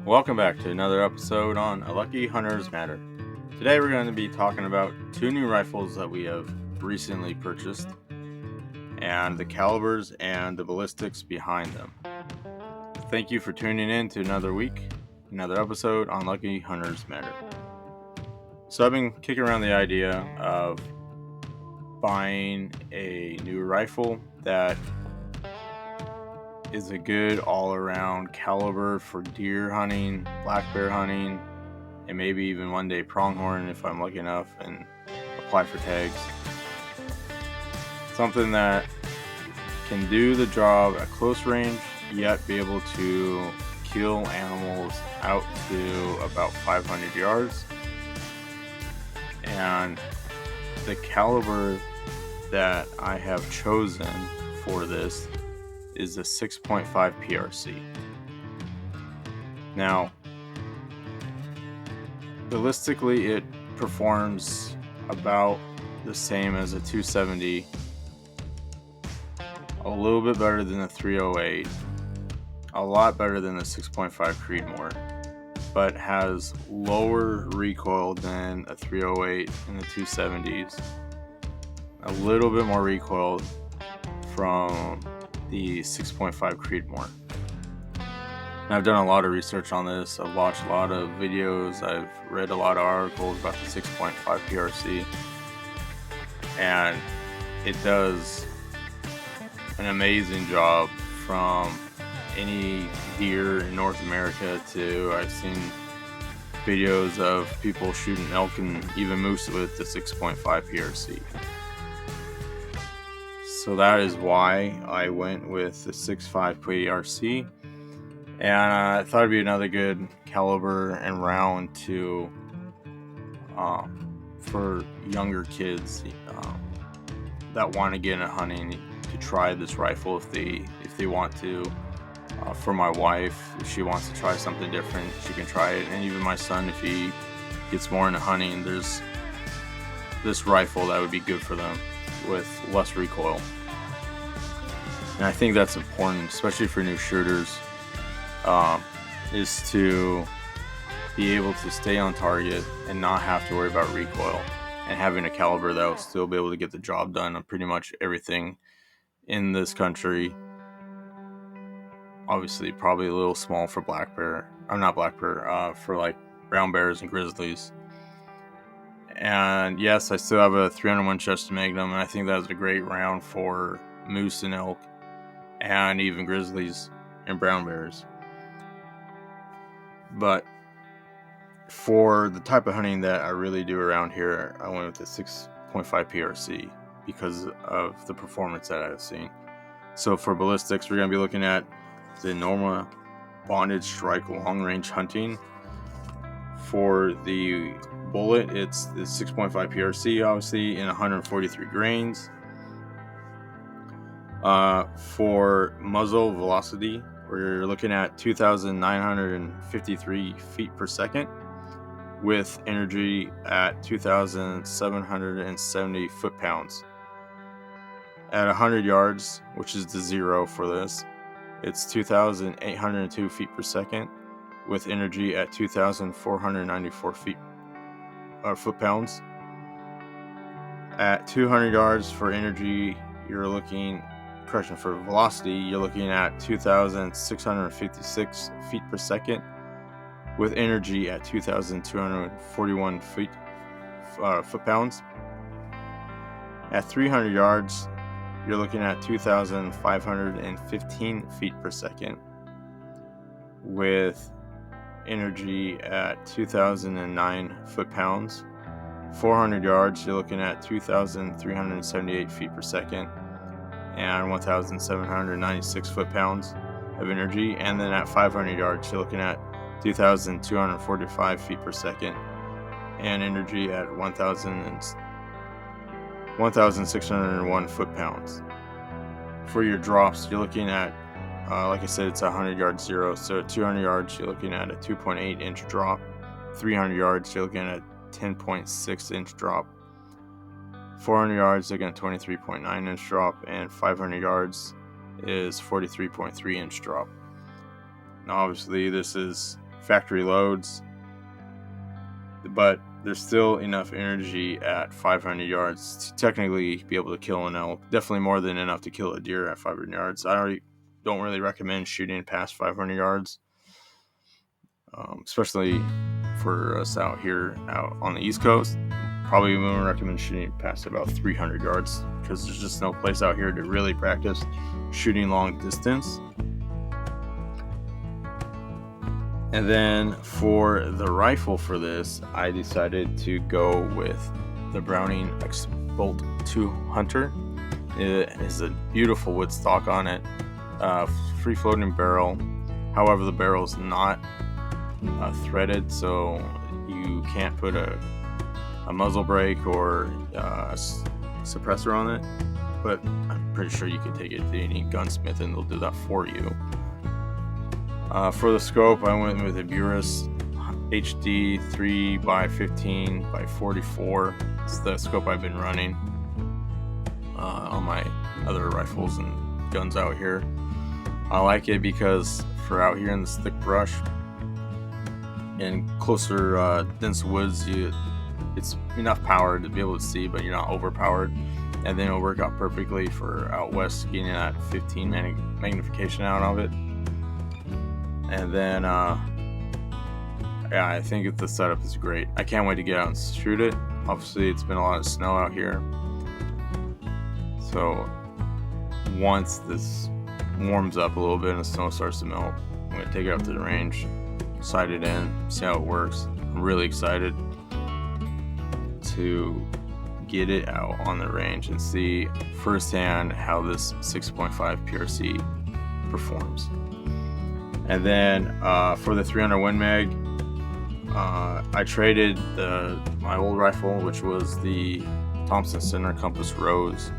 Welcome back to another episode on A Lucky Hunter's Matter. Today we're going to be talking about two new rifles that we have recently purchased and the calibers and the ballistics behind them. Thank you for tuning in to another week, another episode on Lucky Hunter's Matter. So I've been kicking around the idea of buying a new rifle that is a good all-around caliber for deer hunting, black bear hunting, and maybe even one day pronghorn if I'm lucky enough, and apply for tags. Something that can do the job at close range, yet be able to kill animals out to about 500 yards. And the caliber that I have chosen for this is a 6.5 PRC. Now, ballistically, it performs about the same as a 270, a little bit better than the 308, a lot better than the 6.5 Creedmoor, but has lower recoil than a 308 and the 270s, a little bit more recoil from the 6.5 Creedmoor. And I've done a lot of research on this. I've watched a lot of videos. I've read a lot of articles about the 6.5 PRC. And it does an amazing job from any deer in North America to I've seen videos of people shooting elk and even moose with the 6.5 PRC. So that is why I went with the 6.5 PRC. And I thought it'd be another good caliber and round to for younger kids that want to get into hunting to try this rifle if they want to. For my wife, if she wants to try something different, she can try it. And even my son, if he gets more into hunting, there's this rifle that would be good for them with less recoil. And I think that's important, especially for new shooters, is to be able to stay on target and not have to worry about recoil, and having a caliber that will still be able to get the job done on pretty much everything in this country. Obviously, probably a little small for black bear. I'm not black bear, for like brown bears and grizzlies. And yes, I still have a 300 Winchester Magnum, and I think that's a great round for moose and elk, and even grizzlies and brown bears. But for the type of hunting that I really do around here, I went with the 6.5 PRC because of the performance that I've seen. So for ballistics, we're going to be looking at the Norma Bonded Strike Long Range Hunting. For the bullet, it's the 6.5 PRC, obviously, in 143 grains. For muzzle velocity, we're looking at 2,953 feet per second with energy at 2,770 foot-pounds. At 100 yards, which is the zero for this, it's 2,802 feet per second with energy at 2,494 foot-pounds. At 200 yards for energy, for velocity, you're looking at 2,656 feet per second with energy at 2,241 foot-pounds. At 300 yards, you're looking at 2,515 feet per second with energy at 2,009 foot-pounds. 400 yards, you're looking at 2,378 feet per second and 1,796 foot-pounds of energy. And then at 500 yards, you're looking at 2,245 feet per second and energy at 1,601 foot-pounds. For your drops, you're looking at, like I said, it's a 100 yard zero. So at 200 yards, you're looking at a 2.8 inch drop. 300 yards, you're looking at a 10.6 inch drop. 400 yards, looking at 23.9 inch drop, and 500 yards is 43.3 inch drop. Now, obviously, this is factory loads, but there's still enough energy at 500 yards to technically be able to kill an elk. Definitely more than enough to kill a deer at 500 yards. I don't really recommend shooting past 500 yards, especially for us out here out on the East Coast. Probably wouldn't recommend shooting past about 300 yards because there's just no place out here to really practice shooting long distance. And then for the rifle for this, I decided to go with the Browning X-Bolt 2 Hunter. It is a beautiful wood stock on it, free floating barrel. However, the barrel is not threaded, so you can't put a muzzle brake or suppressor on it. But I'm pretty sure you can take it to any gunsmith and they'll do that for you. For the scope, I went with a Burris HD 3x15x44. It's the scope I've been running on my other rifles and guns out here. I like it because for out here in the thick brush and closer dense woods, it's enough power to be able to see, but you're not overpowered. And then it'll work out perfectly for out west, getting that 15 magnification out of it. And then, I think the setup is great. I can't wait to get out and shoot it. Obviously, it's been a lot of snow out here. So, once this warms up a little bit and the snow starts to melt, I'm going to take it out to the range, sight it in, see how it works. I'm really excited to get it out on the range and see firsthand how this 6.5 PRC performs. And then for the 300 Win Mag, I traded my old rifle, which was the Thompson Center Compass Rose.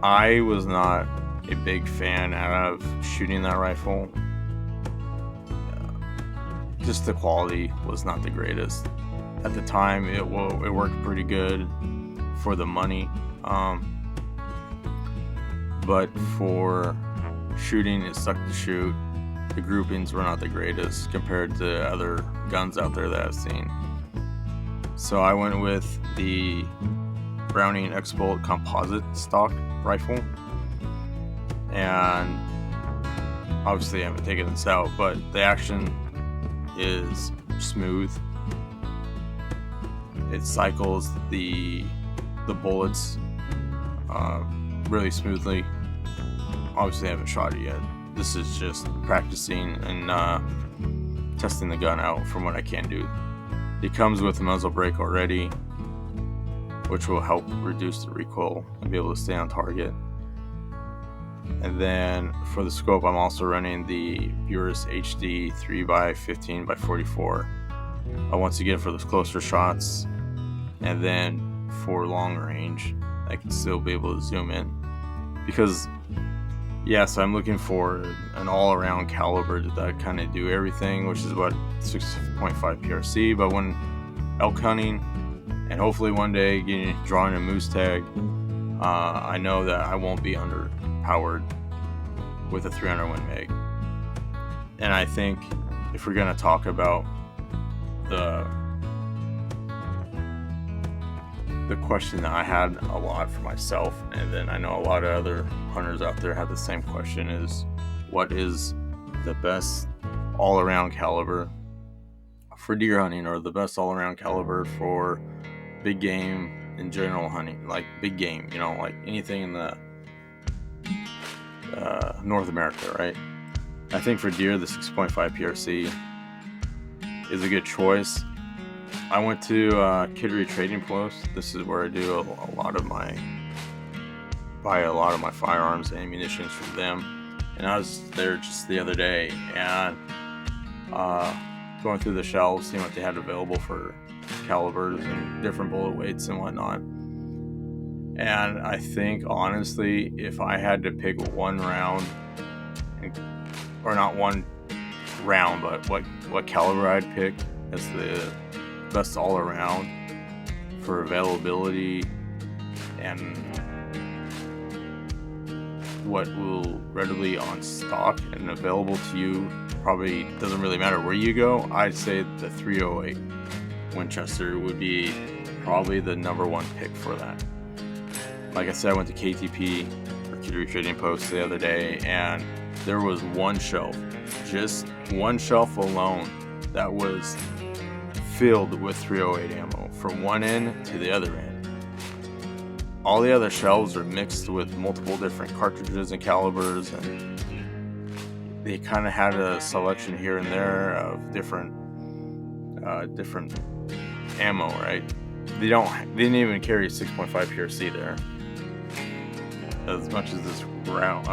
I was not a big fan out of shooting that rifle. Just the quality was not the greatest. At the time, it worked pretty good for the money. But for shooting, it sucked to shoot. The groupings were not the greatest compared to other guns out there that I've seen. So I went with the Browning X-Bolt composite stock rifle. And obviously I haven't taken this out, but the action is smooth. It cycles the bullets really smoothly. Obviously I haven't shot it yet. This is just practicing and testing the gun out from what I can do. It comes with a muzzle brake already, which will help reduce the recoil and be able to stay on target. And then for the scope, I'm also running the Burris HD 3x15x44. Once again for those closer shots, and then for long range, I can still be able to zoom in. Because yes, I'm looking for an all-around caliber that kind of do everything, which is what 6.5 PRC. But when elk hunting, and hopefully one day drawing a moose tag, I know that I won't be underpowered with a 300 Win Mag. And I think if we're going to talk about the question that I had a lot for myself, and then I know a lot of other hunters out there have the same question, is what is the best all-around caliber for deer hunting, or the best all-around caliber for big game in general hunting, like big game, like anything in the North America, right? I think for deer, the 6.5 PRC is a good choice. I went to Kittery Trading Post. This is where I do buy a lot of my firearms and ammunition from them. And I was there just the other day and going through the shelves, seeing what they had available for calibers and different bullet weights and whatnot. And I think honestly, if I had to pick one round, or not one round, but what caliber I'd pick as the best all around for availability and what will readily on stock and available to you probably doesn't really matter where you go. I'd say the 308 Winchester would be probably the number one pick for that. Like I said, I went to KTP, Charcuterie Trading Post, the other day, and there was one shelf, just one shelf alone, that was filled with 308 ammo from one end to the other end. All the other shelves are mixed with multiple different cartridges and calibers, and they kind of had a selection here and there of different ammo, right? They didn't even carry 6.5 PRC there, as much as this round,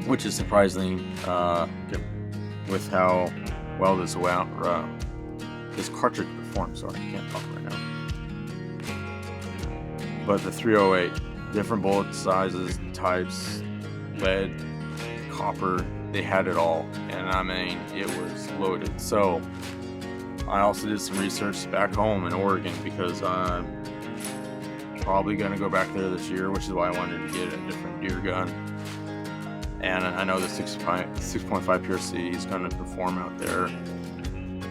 which is surprising with how well this cartridge performs. Sorry, I can't talk right now. But the 308, different bullet sizes, types, lead, copper, they had it all, and I mean, it was loaded. So I also did some research back home in Oregon, because I'm probably going to go back there this year, which is why I wanted to get a different deer gun. And I know the 6.5 PRC is going to perform out there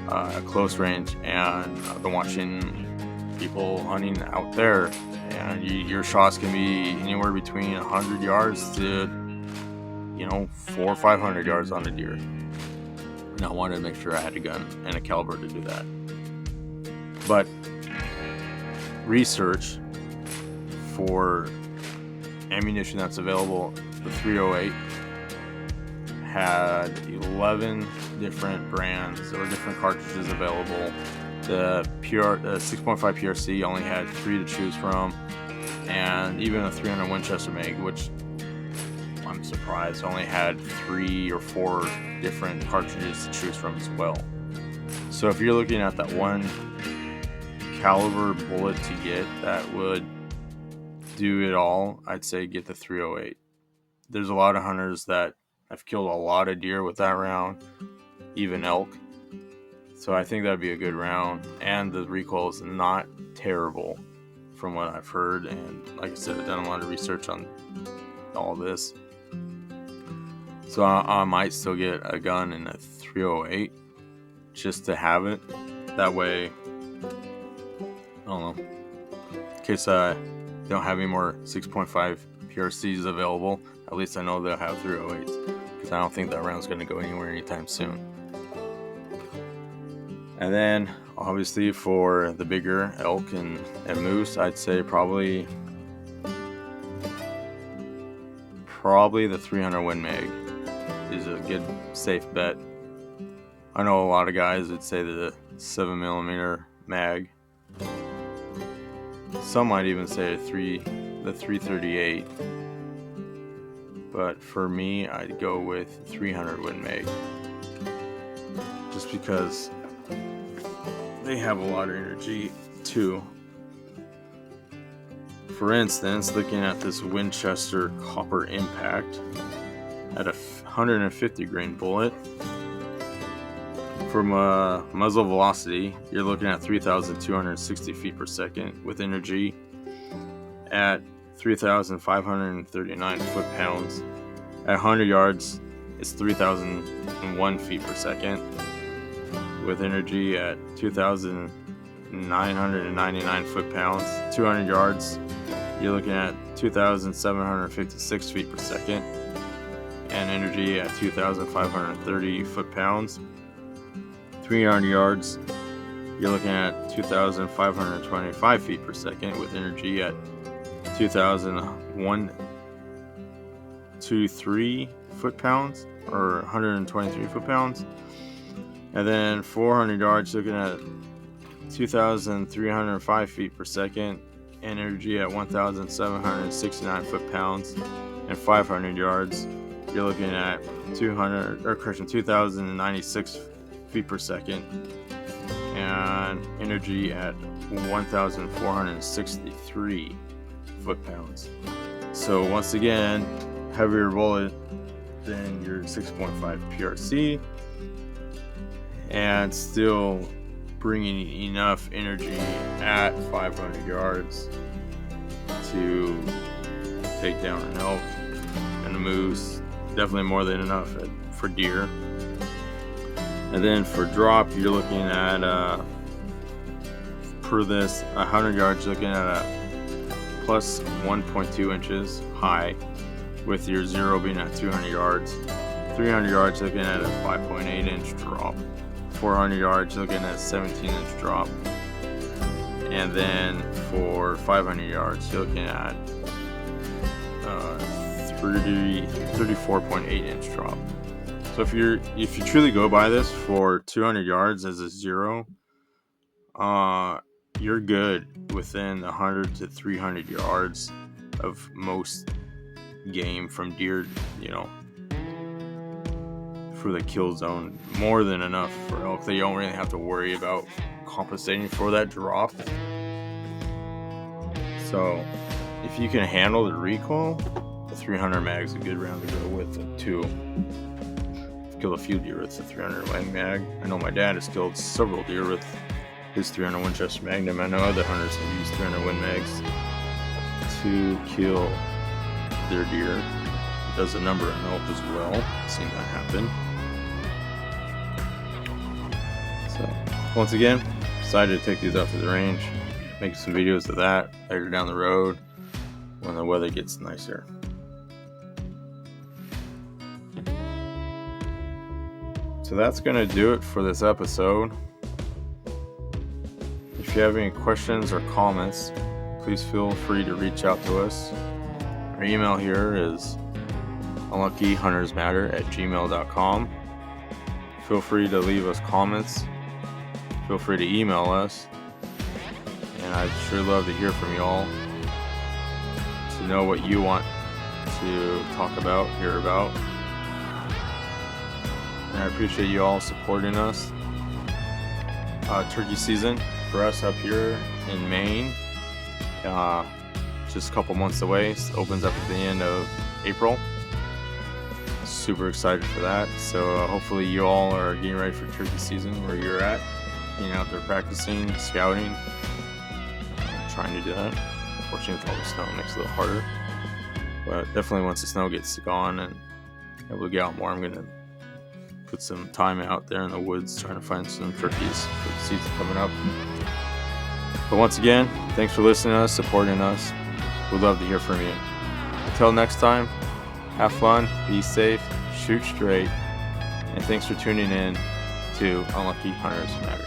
at close range, and I've been watching people hunting out there, and your shots can be anywhere between 100 yards to 400 or 500 yards on a deer. And I wanted to make sure I had a gun and a caliber to do that. But research for ammunition that's available, the 308 had 11 different brands or different cartridges available. The 6.5 PRC only had 3 to choose from, and even a 300 Winchester mag, which I'm surprised only had 3 or 4 different cartridges to choose from as well. So if you're looking at that one caliber bullet to get that would do it all, I'd say get the 308. There's a lot of hunters that have killed a lot of deer with that round, even elk. So I think that'd be a good round, and the recoil is not terrible from what I've heard. And like I said, I've done a lot of research on all this. So I might still get a gun in a 308 just to have it. That way, I don't know, in case I don't have any more 6.5 PRCs available, at least I know they'll have 308s, because I don't think that round's going to go anywhere anytime soon. And then obviously for the bigger elk and moose, I'd say probably the 300 Win Mag is a good safe bet. I know a lot of guys would say the 7mm mag. Some might even say the 338. But for me, I'd go with 300 Win Mag, just because they have a lot of energy too. For instance, looking at this Winchester Copper Impact at a 150 grain bullet, from a muzzle velocity, you're looking at 3,260 feet per second, with energy at 3,539 foot-pounds. At 100 yards, it's 3,001 feet per second, with energy at 2,999 foot-pounds. 200 yards, you're looking at 2,756 feet per second, and energy at 2,530 foot-pounds. 300 yards, you're looking at 2,525 feet per second, with energy at 2,123 foot-pounds, or 123 foot-pounds. And then 400 yards, looking at 2,305 feet per second, energy at 1,769 foot-pounds. And 500 yards, you're looking at 2,096 feet per second, and energy at 1,463 foot-pounds. So once again, heavier bullet than your 6.5 PRC, and still bringing enough energy at 500 yards to take down an elk and a moose. Definitely more than enough for deer. And then for drop, you're looking at per this 100 yards, you're looking at a plus 1.2 inches high, with your zero being at 200 yards. 300 yards, looking at a 5.8 inch drop. 400 yards, looking at a 17 inch drop. And then for 500 yards, you're looking at 34.8 inch drop. So if you truly go by this for 200 yards as a zero, you're good within 100 to 300 yards of most game from deer, for the kill zone. More than enough for elk. They don't really have to worry about compensating for that drop. So if you can handle the recoil, the 300 mag is a good round to go with it too. I've killed a few deer with the 300 Wing mag. I know my dad has killed several deer with his 300 Winchester Magnum. I know other hunters have used 300 Win mags to kill their deer. It does a number of elk as well. I've seen that happen. So once again, decided to take these out to the range, make some videos of that later down the road when the weather gets nicer. So that's going to do it for this episode. If you have any questions or comments, please feel free to reach out to us. Our email here is unluckyhuntersmatter@gmail.com. Feel free to leave us comments. Feel free to email us. And I'd sure love to hear from you all, to know what you want to talk about, hear about. And I appreciate you all supporting us. Turkey season for us up here in Maine, just a couple months away. It opens up at the end of April. Super excited for that. So hopefully you all are getting ready for turkey season where you're at, being out there practicing, scouting, trying to do that. Unfortunately, with all the snow, it makes it a little harder. But definitely once the snow gets gone and able to get out more, I'm going to put some time out there in the woods trying to find some turkeys for the season coming up. But once again, thanks for listening to us, supporting us. We'd love to hear from you. Until next time, have fun, be safe, shoot straight, and thanks for tuning in to Unlucky Hunters Matter.